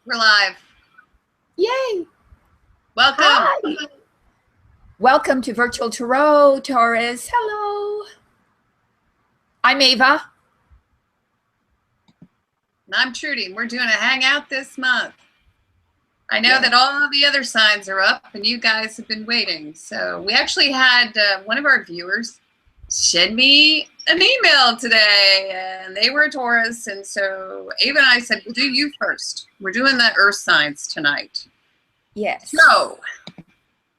We're live. Yay! Welcome. Hi. Welcome to Virtual Tarot, Taurus. Hello. I'm Ava. And I'm Trudy, and we're doing a hangout this month. I know that all the other signs are up, and you guys have been waiting. So we actually had one of our viewers send me an email today, and they were a Taurus. And so Ava and I said, we'll do you first. We're doing the earth signs tonight. Yes. So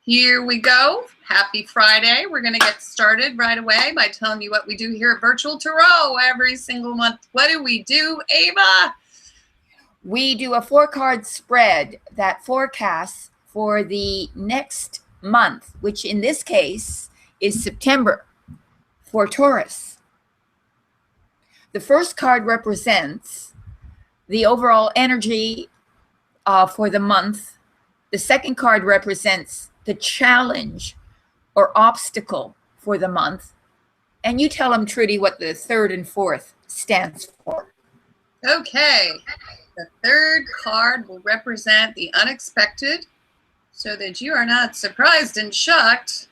here we go. Happy Friday. We're going to get started right away by telling you what we do here at Virtual Tarot every single month. What do we do, Ava? We do a 4-card spread that forecasts for the next month, which in this case is September for Taurus. The first card represents the overall energy for the month. The second card represents the challenge or obstacle for the month. And you tell them, Trudy, what the third and fourth stands for. Okay. The third card will represent the unexpected so that you are not surprised and shocked.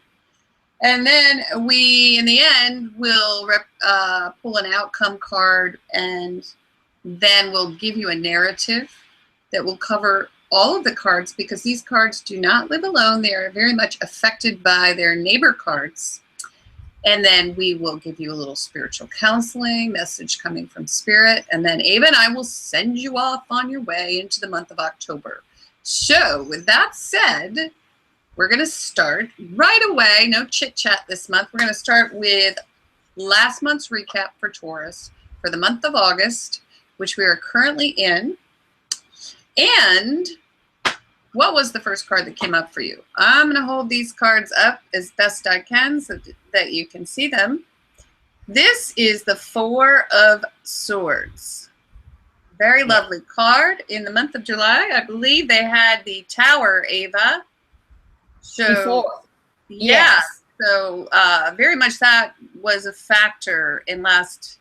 And then we, in the end, will pull an outcome card, and then we'll give you a narrative that will cover all of the cards, because these cards do not live alone. They are very much affected by their neighbor cards. And then we will give you a little spiritual counseling message coming from Spirit. And then Ava and I will send you off on your way into the month of October. So with that said, we're going to start right away. No chit chat this month. We're going to start with last month's recap for Taurus for the month of August, which we are currently in. And what was the first card that came up for you? I'm going to hold these cards up as best I can so that you can see them. This is the Four of Swords. Very lovely card. In the month of July, I believe they had the Tower, Ava. So, Before. yeah. Yes. So very much that was a factor in last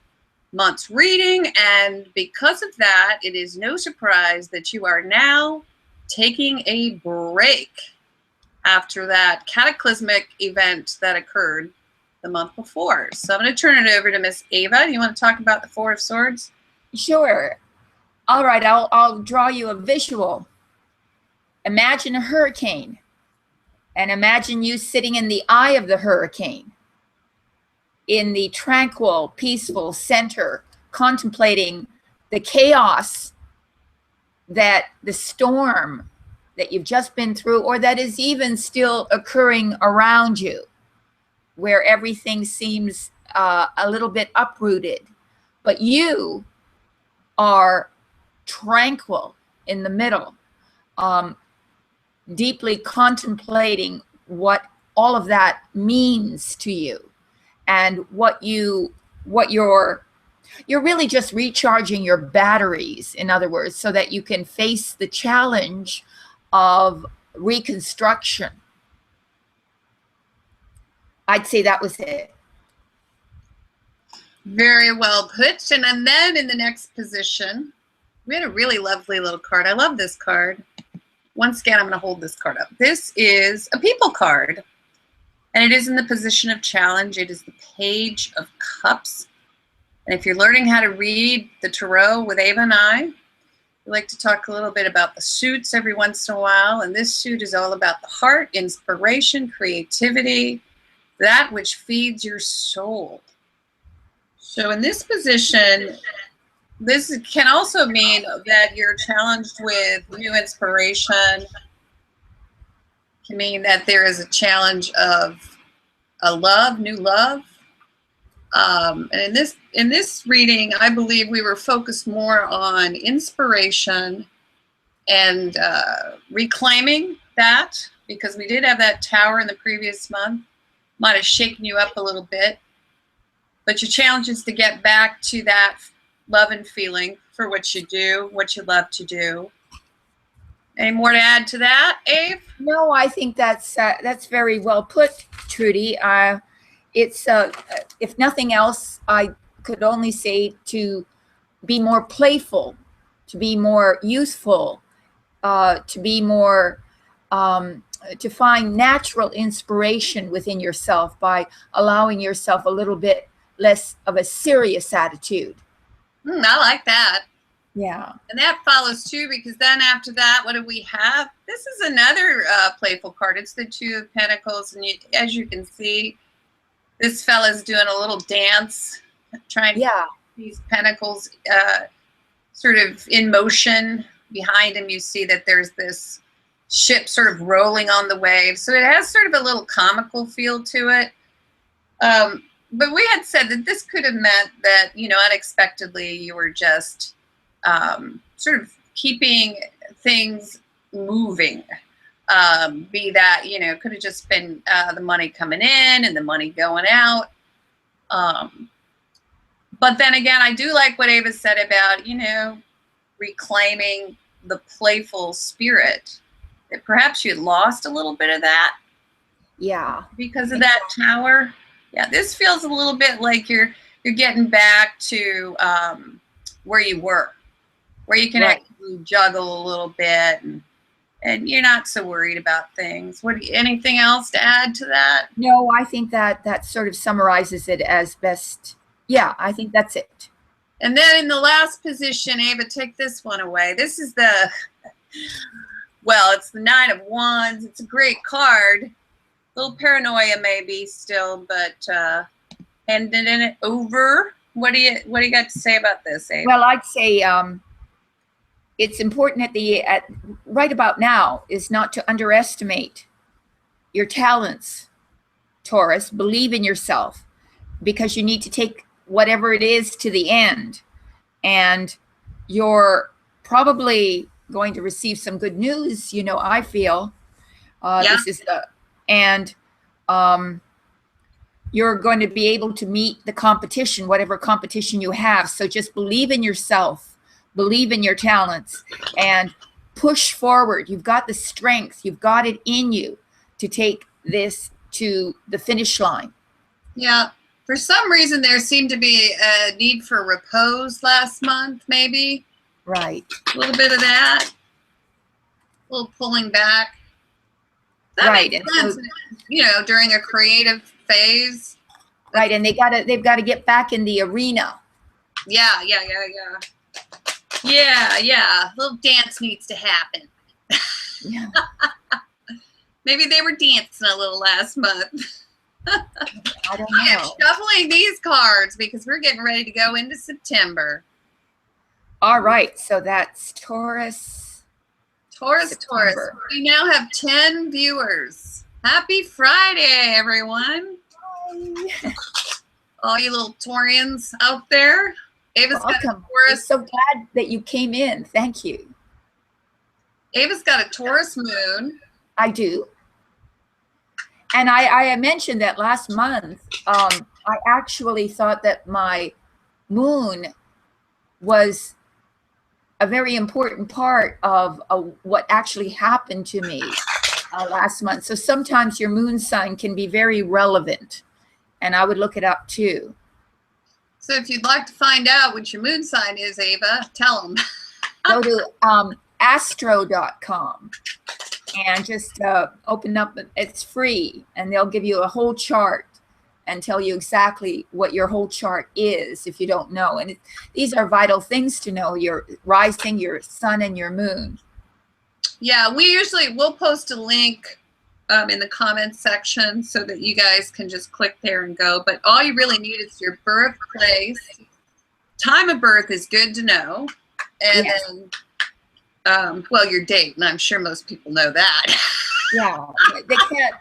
month's reading. And because of that, it is no surprise that you are now taking a break after that cataclysmic event that occurred the month before. So I'm going to turn it over to Miss Ava. Do you want to talk about the Four of Swords? Sure. All right, I'll draw you a visual. Imagine a hurricane, and imagine you sitting in the eye of the hurricane, in the tranquil, peaceful center, contemplating the chaos that the storm that you've just been through, or that is even still occurring around you, where everything seems a little bit uprooted, but you are tranquil in the middle, deeply contemplating what all of that means to you, and you're really just recharging your batteries, in other words, so that you can face the challenge of reconstruction. I'd say that was it. Very well put. And then in the next position, we had a really lovely little card. I love this card. Once again, I'm going to hold this card up. This is a people card, and it is in the position of challenge. It is the Page of Cups. And if you're learning how to read the tarot with Ava and I, we like to talk a little bit about the suits every once in a while. And this suit is all about the heart, inspiration, creativity, that which feeds your soul. So in this position, this can also mean that you're challenged with new inspiration. It can mean that there is a challenge of new love. And in this reading, I believe we were focused more on inspiration and reclaiming that, because we did have that Tower in the previous month. Might have shaken you up a little bit, but your challenge is to get back to that love and feeling for what you do, what you love to do. Any more to add to that, Abe? No, I think that's very well put, Trudy. It's if nothing else, I could only say to be more playful, to be more useful, to be more, to find natural inspiration within yourself by allowing yourself a little bit less of a serious attitude. I like that. Yeah. And that follows too, because then after that, what do we have? This is another playful card. It's the Two of Pentacles. And as you can see, this fella's doing a little dance, trying to keep these pentacles sort of in motion. Behind him, you see that there's this ship sort of rolling on the waves. So it has sort of a little comical feel to it. But we had said that this could have meant that, unexpectedly you were just sort of keeping things moving. Be that, could have just been the money coming in and the money going out. But then again, I do like what Ava said about, reclaiming the playful spirit. That perhaps you lost a little bit of that. Yeah. Because of that tower. Yeah, this feels a little bit like you're getting back to where you were, where you can actually juggle a little bit and you're not so worried about things. Anything else to add to that? No, I think that sort of summarizes it as best. Yeah, I think that's it. And then in the last position, Ava, take this one away. This is it's the Nine of Wands. It's a great card. A little paranoia maybe still, but handing it over. What do you got to say about this, Ava? Well, I'd say it's important right about now is not to underestimate your talents, Taurus. Believe in yourself, because you need to take whatever it is to the end, and you're probably going to receive some good news. I feel this is you're going to be able to meet the competition, whatever competition you have. So just believe in yourself, believe in your talents, and push forward. You've got the strength, you've got it in you to take this to the finish line. Yeah. For some reason, there seemed to be a need for repose last month, maybe. Right. A little bit of that. A little pulling back. That makes sense. So, during a creative phase. Right, and they've got to get back in the arena. Yeah. A little dance needs to happen. Yeah. Maybe they were dancing a little last month. I don't know. I am shuffling these cards because we're getting ready to go into September. All right, so that's Taurus. Taurus. We now have 10 viewers. Happy Friday, everyone. Hi. All you little Taurians out there. Ava's got a Taurus. I'm so glad that you came in. Thank you. Ava's got a Taurus moon. I do. And I mentioned that last month, I actually thought that my moon was a very important part of what actually happened to me last month. So sometimes your moon sign can be very relevant, and I would look it up too. So if you'd like to find out what your moon sign is, Ava, tell them. Go to astro.com. and just open up. It's free, and they'll give you a whole chart and tell you exactly what your whole chart is if you don't know. And these are vital things to know: your rising, your sun, and your moon. Yeah, we'll post a link in the comments section so that you guys can just click there and go. But all you really need is your birthplace. Time of birth is good to know. And then your date, and I'm sure most people know that. Yeah,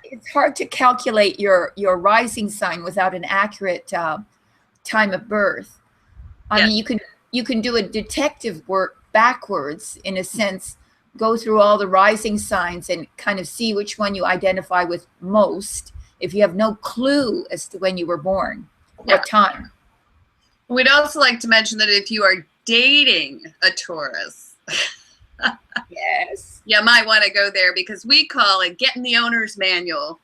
it's hard to calculate your rising sign without an accurate time of birth. I mean, you can do a detective work backwards, in a sense, go through all the rising signs and kind of see which one you identify with most if you have no clue as to when you were born, what time. We'd also like to mention that if you are dating a Taurus, yes, you might want to go there, because we call it getting the owner's manual.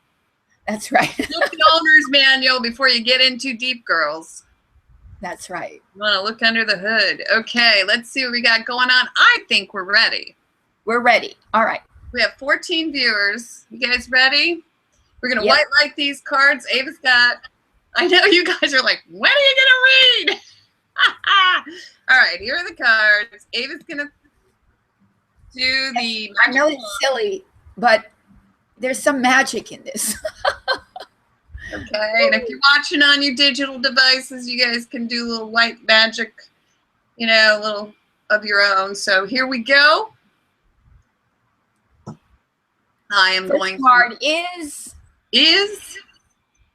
That's right. Get the owner's manual before you get in too deep, girls. That's right. You want to look under the hood. Okay, let's see what we got going on. I think we're ready. We're ready. All right. We have 14 viewers. You guys ready? We're going to Yep. white light these cards. Ava's got, I know you guys are like, when are you going to read? All right, here are the cards. Ava's going to do the I know it's silly, but there's some magic in this. Okay, and if you're watching on your digital devices, you guys can do a little white magic, you know, a little of your own. So here we go. I am going to. Card is.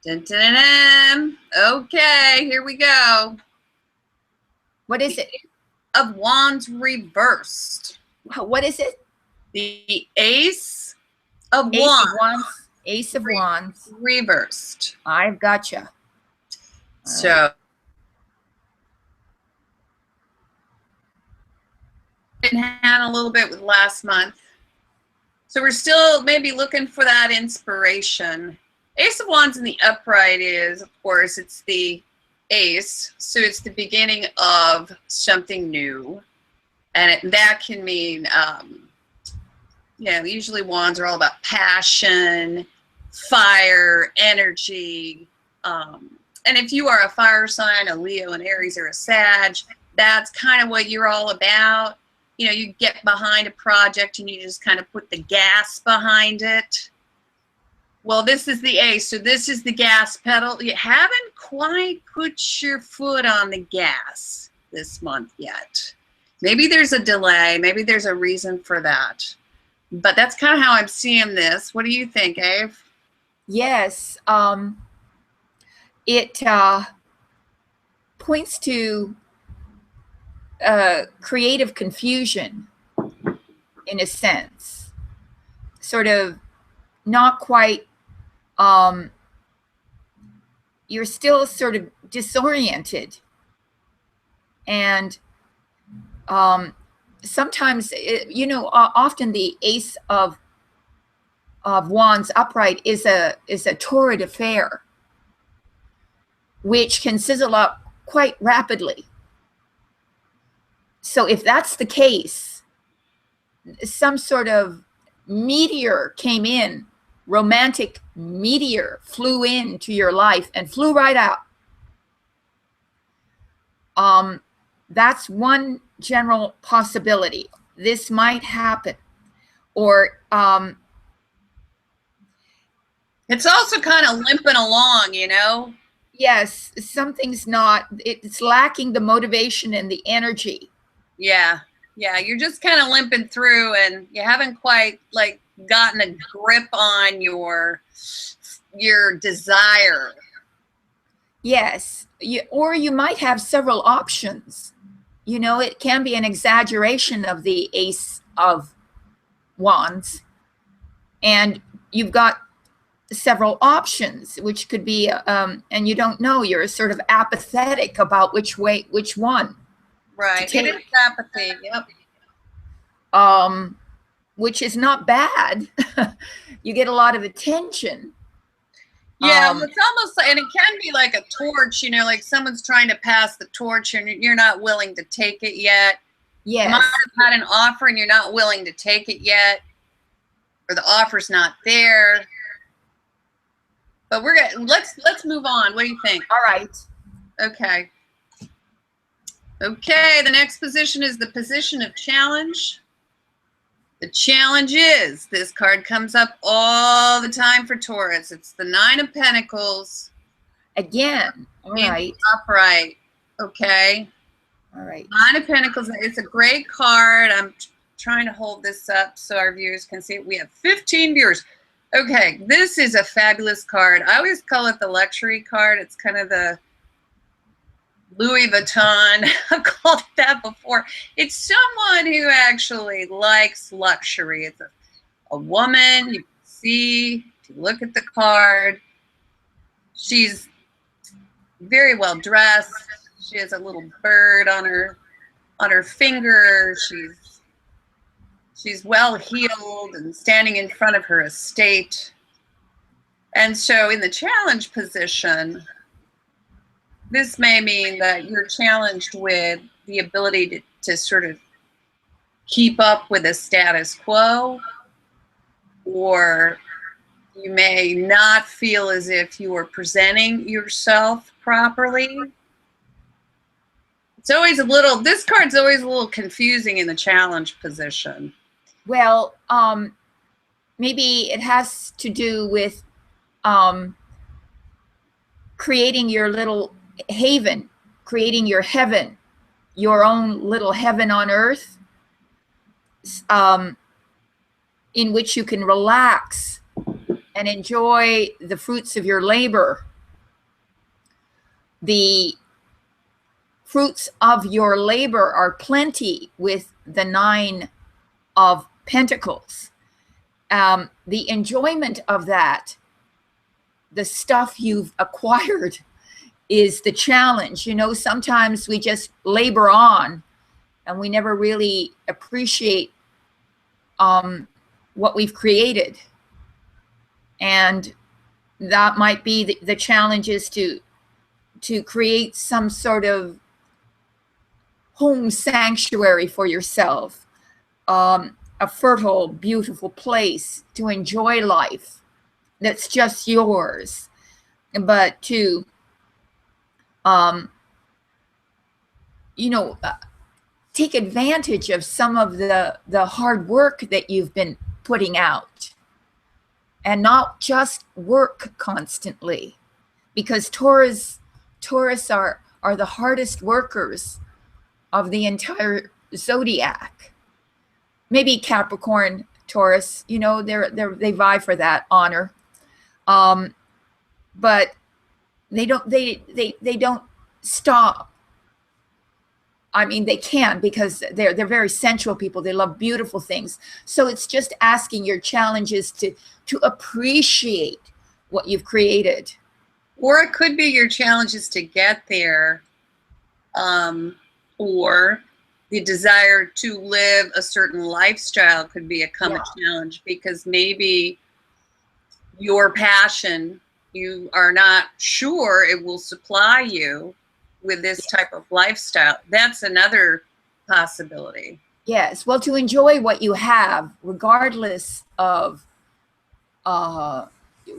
Dun, dun, dun, dun. Okay, here we go. What is it? Of Wands reversed. What is it? The Ace of Ace Wands. of Wands. Ace of Wands. Reversed. I've gotcha. So. Had a little bit with last month. So we're still maybe looking for that inspiration. Ace of Wands in the upright is, of course, it's the ace. So it's the beginning of something new. And that can mean, usually wands are all about passion, fire, energy. And if you are a fire sign, a Leo, an Aries, or a Sag, that's kind of what you're all about. You know, you get behind a project and you just kind of put the gas behind it. Well, this is the ace, so this is the gas pedal. You haven't quite put your foot on the gas this month yet. Maybe there's a delay. Maybe there's a reason for that. But that's kind of how I'm seeing this. What do you think, Ave? Yes. It points to creative confusion in a sense. Sort of not quite, you're still sort of disoriented. And sometimes, often the Ace of Wands upright is a torrid affair, which can sizzle up quite rapidly. So if that's the case, some sort of meteor came in, romantic meteor flew into your life and flew right out. That's one general possibility. This might happen. Or it's also kind of limping along, you know? Yes, something's it's lacking the motivation and the energy. Yeah, you're just kind of limping through and you haven't quite like gotten a grip on your desire. Yes, or you might have several options. You know, it can be an exaggeration of the Ace of Wands, and you've got several options, which could be, and you don't know. You're sort of apathetic about which one. Right. It is apathy. Yep. Which is not bad. You get a lot of attention. Yeah, it's almost like, and it can be like a torch, you know, like someone's trying to pass the torch and you're not willing to take it yet. Yes. You might have had an offer and you're not willing to take it yet, or the offer's not there. But let's move on. What do you think? All right. Okay. Okay, the next position is the position of challenge. The challenge is, this card comes up all the time for Taurus. It's the Nine of Pentacles. Again. All right. Upright. Okay. All right. Nine of Pentacles. It's a great card. I'm trying to hold this up so our viewers can see it. We have 15 viewers. Okay, this is a fabulous card. I always call it the luxury card. It's kind of the Louis Vuitton. I've called it that before. It's someone who actually likes luxury. It's a woman. You can see, if you look at the card, she's very well dressed. She has a little bird on her finger. She's well heeled and standing in front of her estate. And so in the challenge position, this may mean that you're challenged with the ability to sort of keep up with the status quo, or you may not feel as if you are presenting yourself properly. It's always a little, this card's always a little confusing in the challenge position. Well, maybe it has to do with creating your little haven, creating your heaven, your own little heaven on earth, in which you can relax and enjoy the fruits of your labor. The fruits of your labor are plenty with the 9 of Pentacles. The enjoyment of that, the stuff you've acquired, is the challenge. You know, sometimes we just labor on and we never really appreciate what we've created. And that might be the challenge, is to create some sort of home sanctuary for yourself, a fertile, beautiful place to enjoy life that's just yours, but to, take advantage of some of the hard work that you've been putting out, and not just work constantly, because Taurus are the hardest workers of the entire zodiac. Maybe Capricorn, Taurus, they vie for that honor, but they don't stop. I mean, they can, because they're very sensual people. They love beautiful things. So it's just asking your challenges to appreciate what you've created. Or it could be your challenges to get there, or the desire to live a certain lifestyle could become a challenge, because maybe your passion, you are not sure it will supply you with this type of lifestyle. That's another possibility. Yes. Well, to enjoy what you have, regardless of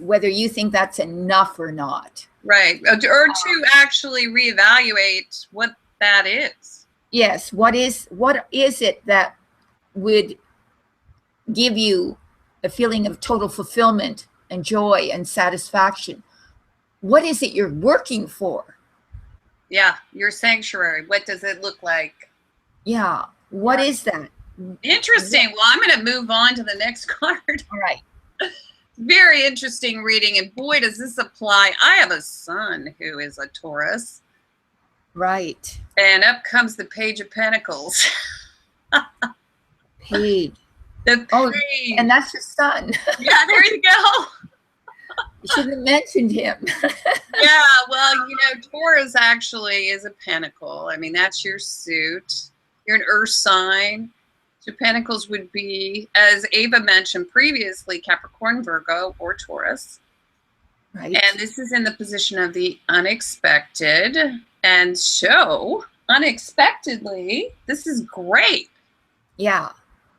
whether you think that's enough or not. Right. Or to actually reevaluate what that is. Yes. What is it that would give you a feeling of total fulfillment and joy and satisfaction? What is it you're working for? Yeah, your sanctuary. What does it look like? Yeah. What is that? Interesting. Well, I'm going to move on to the next card. All right. Very interesting reading. And boy, does this apply. I have a son who is a Taurus. Right. And up comes the Page of Pentacles. Page. The page. And that's your son. Yeah, there you go. You shouldn't have mentioned him. Yeah, well, Taurus actually is a pentacle. I mean, that's your suit. You're an earth sign. So Pentacles would be, as Ava mentioned previously, Capricorn, Virgo, or Taurus. Right. And this is in the position of the unexpected. And so, unexpectedly, this is great. Yeah.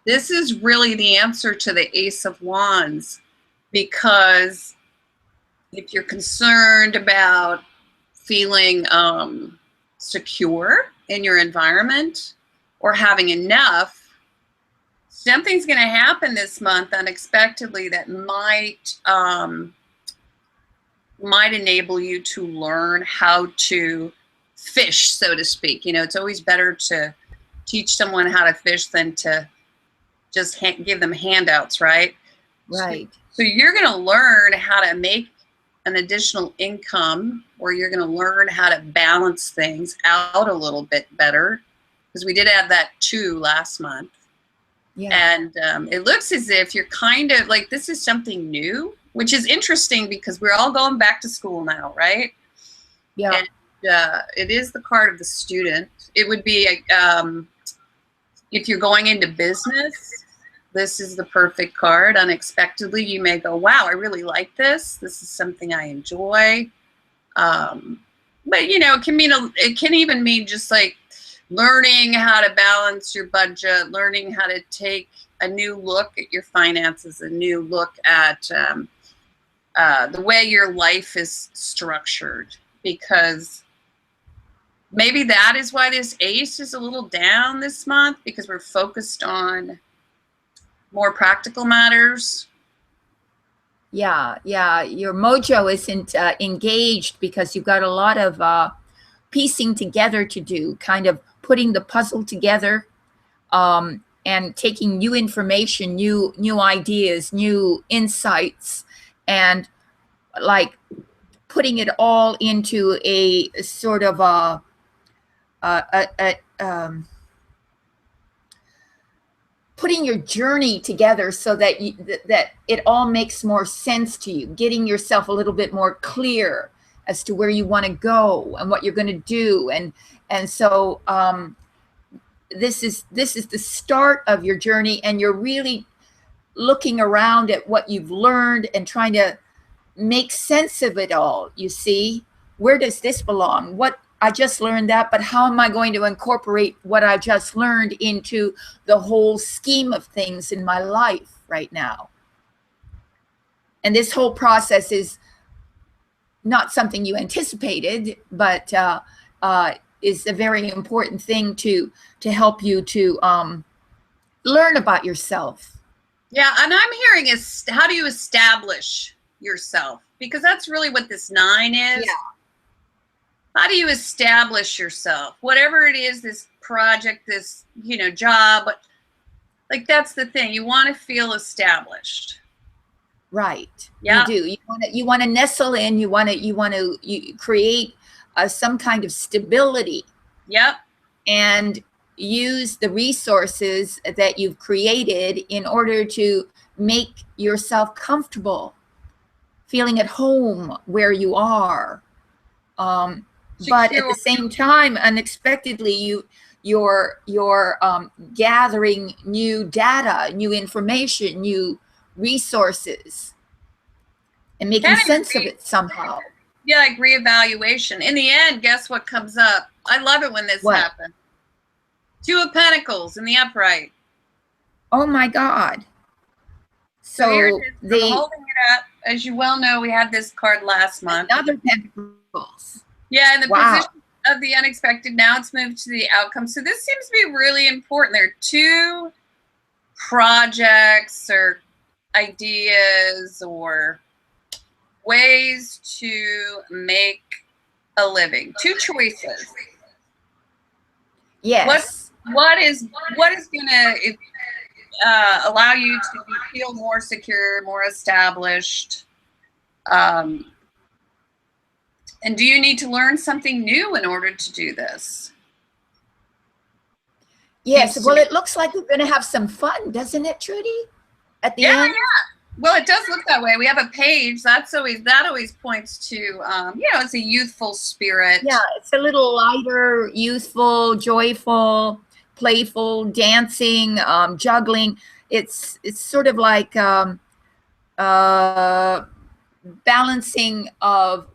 This is really the answer to the Ace of Wands, because if you're concerned about feeling secure in your environment or having enough, something's going to happen this month unexpectedly that might enable you to learn how to fish, so to speak. It's always better to teach someone how to fish than to just give them handouts, right? Right. So you're going to learn how to make an additional income, or you're going to learn how to balance things out a little bit better, because we did have that too last month. Yeah. And it looks as if you're kind of like, this is something new, which is interesting because we're all going back to school now, right? Yeah. And it is the card of the student. It would be, if you're going into business, this is the perfect card. Unexpectedly, you may go, wow, I really like this. This is something I enjoy. But, it can even mean just like learning how to balance your budget, learning how to take a new look at your finances, a new look at the way your life is structured, because maybe that is why this ace is a little down this month, because we're focused on more practical matters. Yeah, yeah. Your mojo isn't engaged because you've got a lot of piecing together to do, kind of putting the puzzle together, and taking new information, new ideas, new insights, and like putting it all into a sort of putting your journey together so that that it all makes more sense to you, getting yourself a little bit more clear as to where you want to go and what you're going to do, and so this is the start of your journey, and you're really looking around at what you've learned and trying to make sense of it all. You see, where does this belong? What I just learned that, but how am I going to incorporate what I just learned into the whole scheme of things in my life right now? And this whole process is not something you anticipated, but is a very important thing to help you to learn about yourself. Yeah, and I'm hearing is, how do you establish yourself? Because that's really what this 9 is. Yeah. How do you establish yourself? Whatever it is, this project, this, job, like that's the thing. You want to feel established. Right. Yeah. You do. You want to nestle in. You want to create some kind of stability. Yep. And use the resources that you've created in order to make yourself comfortable, feeling at home where you are. But at the same time, unexpectedly, you're gathering new data, new information, new resources, and making sense of it somehow. Yeah, like reevaluation. In the end, guess what comes up? I love it when this happens. 2 of Pentacles in the upright. Oh my God. So I'm holding it up. As you well know, we had this card last month. Another Pentacles. Yeah, in the position of the unexpected. Now it's moved to the outcome. So this seems to be really important. There are 2 projects or ideas or ways to make a living. 2 choices. Yes. What is going to allow you to feel more secure, more established? And do you need to learn something new in order to do this? Yes. Well, it looks like we're going to have some fun, doesn't it, Trudy? At the end? Yeah. Well, it does look that way. We have a page. That always points to, it's a youthful spirit. Yeah, it's a little lighter, youthful, joyful, playful, dancing, juggling. It's sort of like balancing of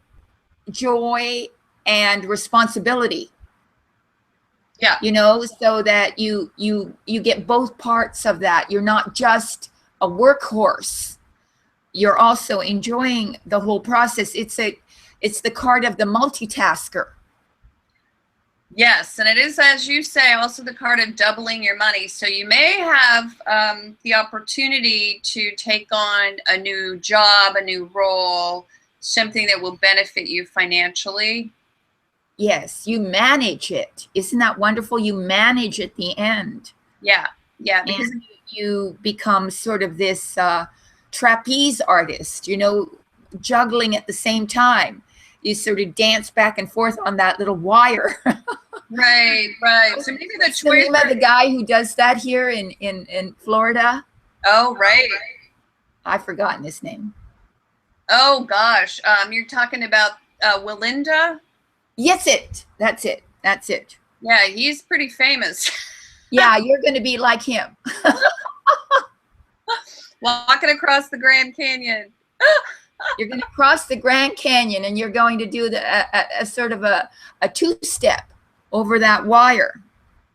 joy and responsibility. Yeah. So that you get both parts of that. You're not just a workhorse. You're also enjoying the whole process. It's the card of the multitasker. Yes, and it is, as you say, also the card of doubling your money. So you may have the opportunity to take on a new job, a new role, something that will benefit you financially. Yes, you manage it. Isn't that wonderful? You manage at the end. Yeah, yeah. Because you become sort of this trapeze artist, juggling at the same time. You sort of dance back and forth on that little wire. Right. So maybe the choice. Remember the guy who does that here in Florida? Oh, right. I've forgotten his name. Oh gosh, you're talking about Willinda? Yes, that's it. Yeah, he's pretty famous. Yeah, you're going to be like him. Walking across the Grand Canyon. You're going to cross the Grand Canyon, and you're going to do a sort of a 2-step over that wire.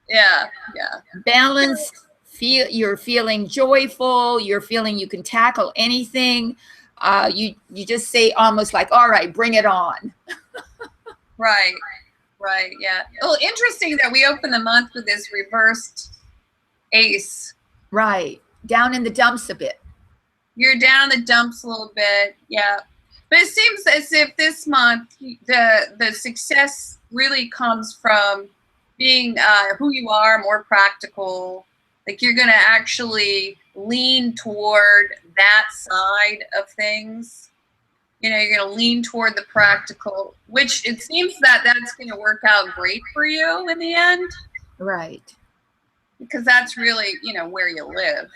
Yeah, yeah. Balanced, you're feeling joyful, you're feeling you can tackle anything. You just say almost like, all right, bring it on. Right, right, yeah. Well, interesting that we open the month with this reversed ace. Right. Down in the dumps a bit. You're down the dumps a little bit, yeah. But it seems as if this month the success really comes from being who you are, more practical. Like you're going to actually lean toward that side of things. You know, you're going to lean toward the practical, which it seems that that's going to work out great for you in the end. Right. Because that's really, you know, where you live.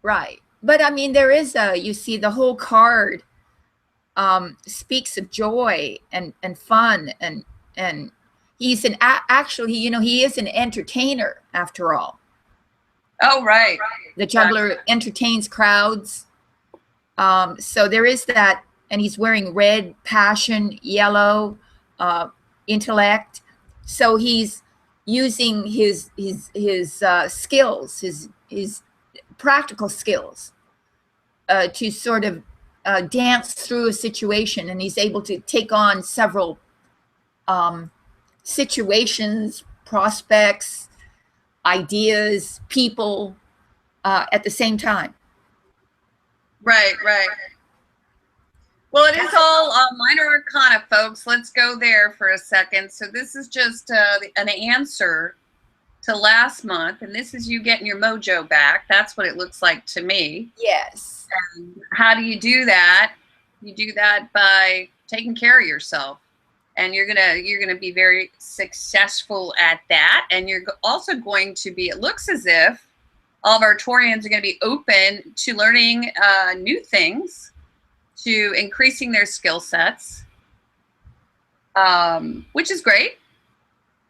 Right. But I mean, there is you see the whole card speaks of joy and fun and he's actually, you know, he is an entertainer after all. Oh, right. The juggler entertains crowds. So there is that, and he's wearing red, passion, yellow, intellect. So he's using his skills, his practical skills to sort of dance through a situation, and he's able to take on several situations, prospects, ideas, people at the same time. Right, right. Well, it is all minor arcana, folks. Let's go there for a second. So this is just an answer to last month, and this is you getting your mojo back. That's what it looks like to me. Yes. And how do you do that? You do that by taking care of yourself, and you're gonna be very successful at that. And you're also going to be. It looks as if all of our Taurians are going to be open to learning new things, to increasing their skill sets, which is great.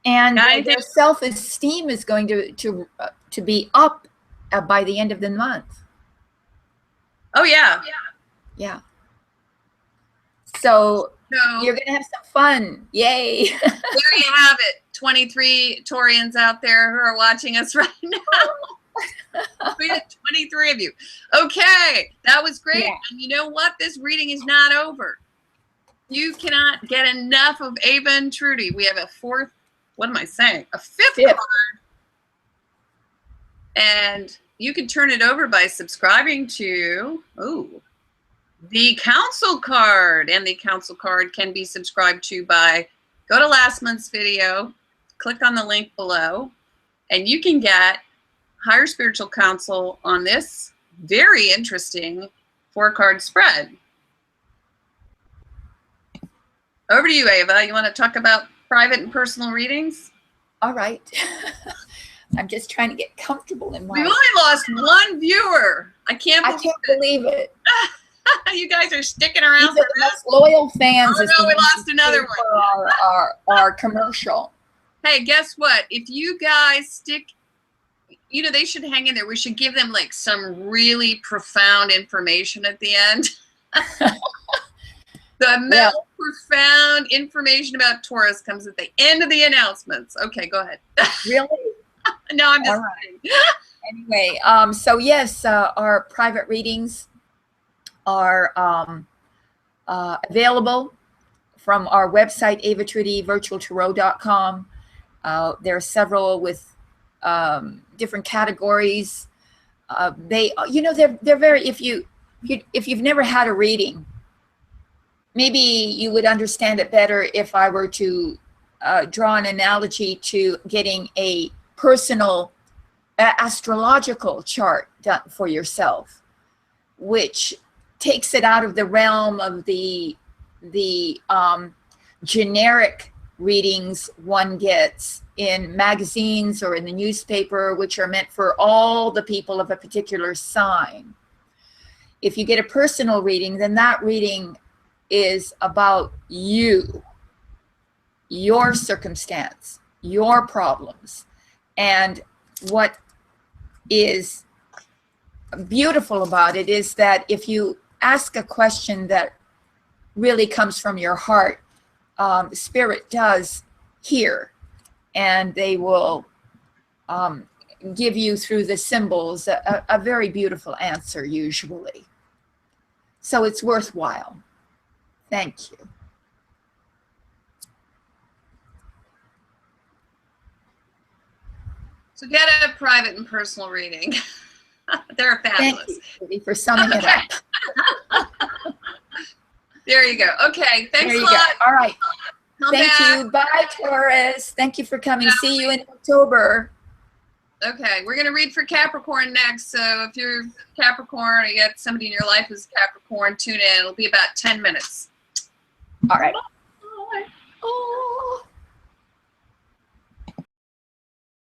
And their self-esteem is going to be up by the end of the month. Oh yeah, yeah. So you're going to have some fun. Yay! There you have it. 23 Taurians out there who are watching us right now. We had 23 of you. Okay, that was great. Yeah. And you know what? This reading is not over. You cannot get enough of Ava and Trudy. We have a fourth, what am I saying? A fifth card. And you can turn it over by subscribing to, the council card. And the council card can be subscribed to by, go to last month's video, click on the link below, and you can get higher spiritual counsel on this very interesting 4-card spread. Over to you, Ava. You want to talk about private and personal readings? All right. I'm just trying to get comfortable in my... We've only lost one viewer. I can't believe it. You guys are sticking around. These are the most loyal fans. Oh, no, we lost another one. For our commercial. Hey, guess what? If you guys stick... You know, they should hang in there. We should give them like some really profound information at the end. The most profound information about Taurus comes at the end of the announcements. Okay, go ahead. Really? No, I'm just kidding. Anyway, so yes, our private readings are available from our website, avatrudyvirtualtarot.com. There are several with different categories. They're very, if you've never had a reading, maybe you would understand it better if I were to draw an analogy to getting a personal astrological chart done for yourself, which takes it out of the realm of the generic readings one gets in magazines or in the newspaper, which are meant for all the people of a particular sign. If you get a personal reading, then that reading is about you, your circumstance, your problems. And what is beautiful about it is that if you ask a question that really comes from your heart, Spirit does hear, and they will give you through the symbols a very beautiful answer usually. So it's worthwhile. Thank you. So get a private and personal reading. They're fabulous. Thank you, Judy, for summing it up. There you go. Okay, thanks a lot. Go. All right. Thank you. Bye, Taurus. Thank you for coming. See you in October. Okay, we're going to read for Capricorn next. So if you're Capricorn or you got somebody in your life who's Capricorn, tune in. It'll be about 10 minutes. All right. Bye. Oh.